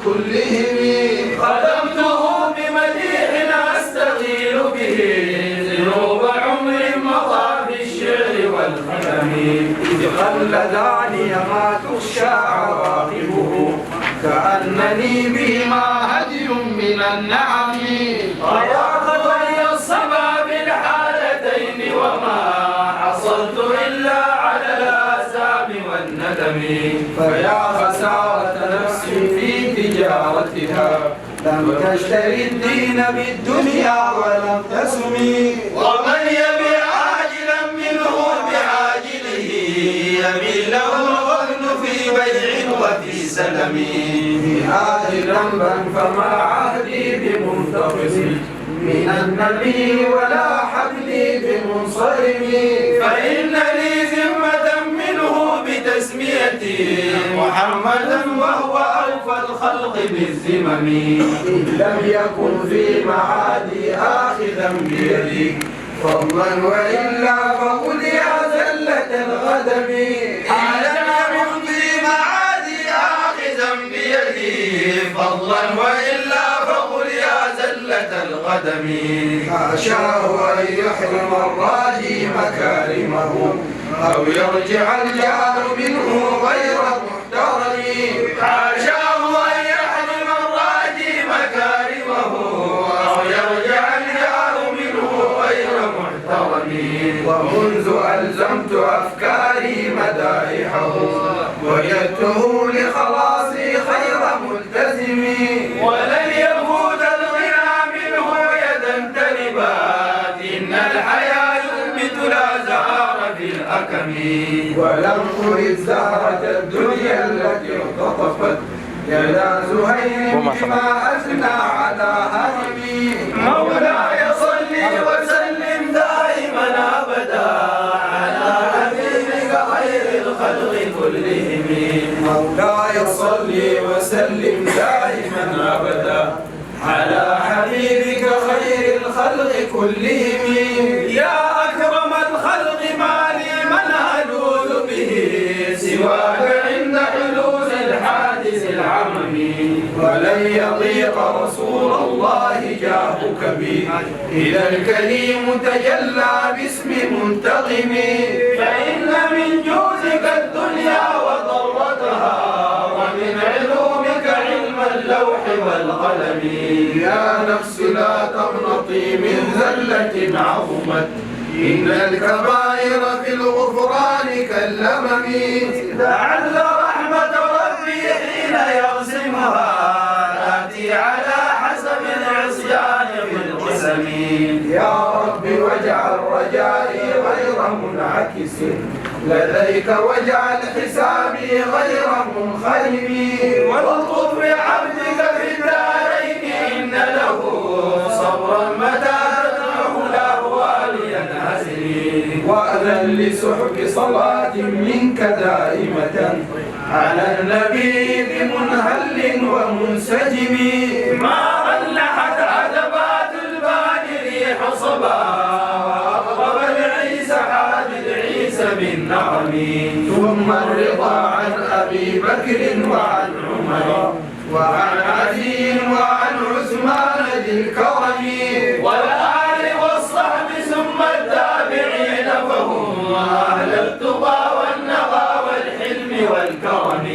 كلهم. خدمته بمديح أستغيل به ذنوب عمر مضى في الشعر والخدم. إذ خلداني ما تخشى عواقبه كأنني بما هدي من النعم. ويعقبني الصبا بالحالتين وما حصلت إلا على الآثام والندم. فيا خسارة نفس في تجارتها لم تشتري الدين بالدنيا ولم تسمي. ومن يبي عاجلا منه بعاجله يبي له الغبن في بيع وفي سلم. مئات ذنبا فما عهدي بمنتقص من النبي ولا حبلي بمنصرم. فإن لي ذمة منه بتسميتي محمدا وهو أوفى الخلق بالذمم. إن لم يكن في معادي آخذا بيدي فضلا وإلا فقل يا زلة الغدم. لم يكن في معادي آخذا بيدي فضلا وإلا فقل يا زلة القدم. حاشاه أن يحرم الراجي مكارمه أو يرجع الجار منه غير محترم. حاشاه أن يحرم الراجي مكارمه أو يرجع الجار منه غير محترم. ومنذ ألزمت أفكاري مدائحه وجدته لخلاصي خير ملتزم. ولن يفوت الغنى منه يدا تربات إن الحياة ينبت لا زهار في الأكم. ولم أرد زهرة الدنيا التي اختطفت يدا زهير بما أثنى على هرمي. مولاي صل وسلم دائما أبدا على حبيبك خير الخلق كلهم. مولاي صل وسلم دائما أبدا على حبيبك خير الخلق كلهم. يا أكرم الخلق ما لي من ألوذ به سواك عند حدوث الحادث العمم. ولن يضيق رسول الله جاهك بي إذا الكريم تجلى باسم منتظم. فإن من جودك الدنيا وضرتها ومن علومك علم اللوح والقلم. يا نفس لا تقنطي من زلة عظمت إن الكبائر في الغفران كاللمم. لعل رحمة ربي حين يقسمها تأتي على حسب العصيان في القسم. يا رب واجعل رجائي غير منعكس لديك واجعل حسابي غير منخرم. والطف بعبدك في الدارين إن له صبرا متى تدعو الأهوال ينهزم. وأذن لسحب صلاة منك دائمة على النبي بمنهل ومنسجم. ما غلحت عذبات الباني ريح صبا وأقرب العيسى حادث عيسى بالنعم. ثم الرضا عن أبي بكر وعن عمر وعن علي وعن عثمان ذي الكرم. والآل والصحب ثم التابعين فهم أهل التقى والنقى والحلم والكرم.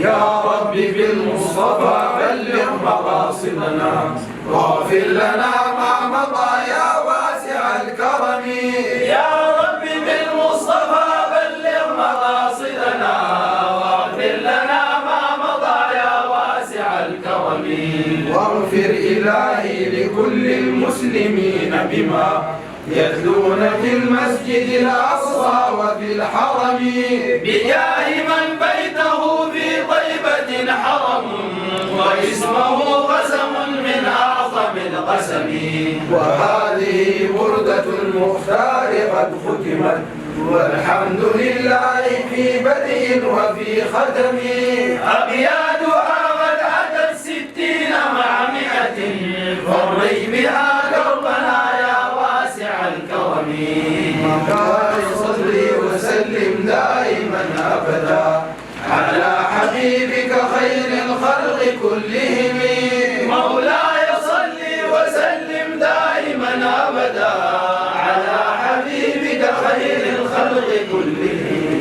يا رب بالمصطفى بلغ مقاصدنا واغفر لنا ما مضى يا واسع الكرم. يا رب بالمصطفى بلغ مقاصدنا واغفر لنا ما مضى يا واسع الكرم. واغفر إلهي لكل المسلمين بما يتلون في المسجد الأقصى وفي الحرم. بجاه من بيته في طيبة حرم واسمه قسم من أعظم القسم. وهذه بردة المختار قد ختمت والحمد لله في بدء وفي ختم. أبياتها قد أتت 60 مع 100 فرج بها دربنا يا واسع الكرم. مولاي صل وسلم دائما أبدا على حبيبك خير الخلق الخلق كلهم. مولاي صل وسلم دائما أبدا على حبيبك خير الخلق كلهم.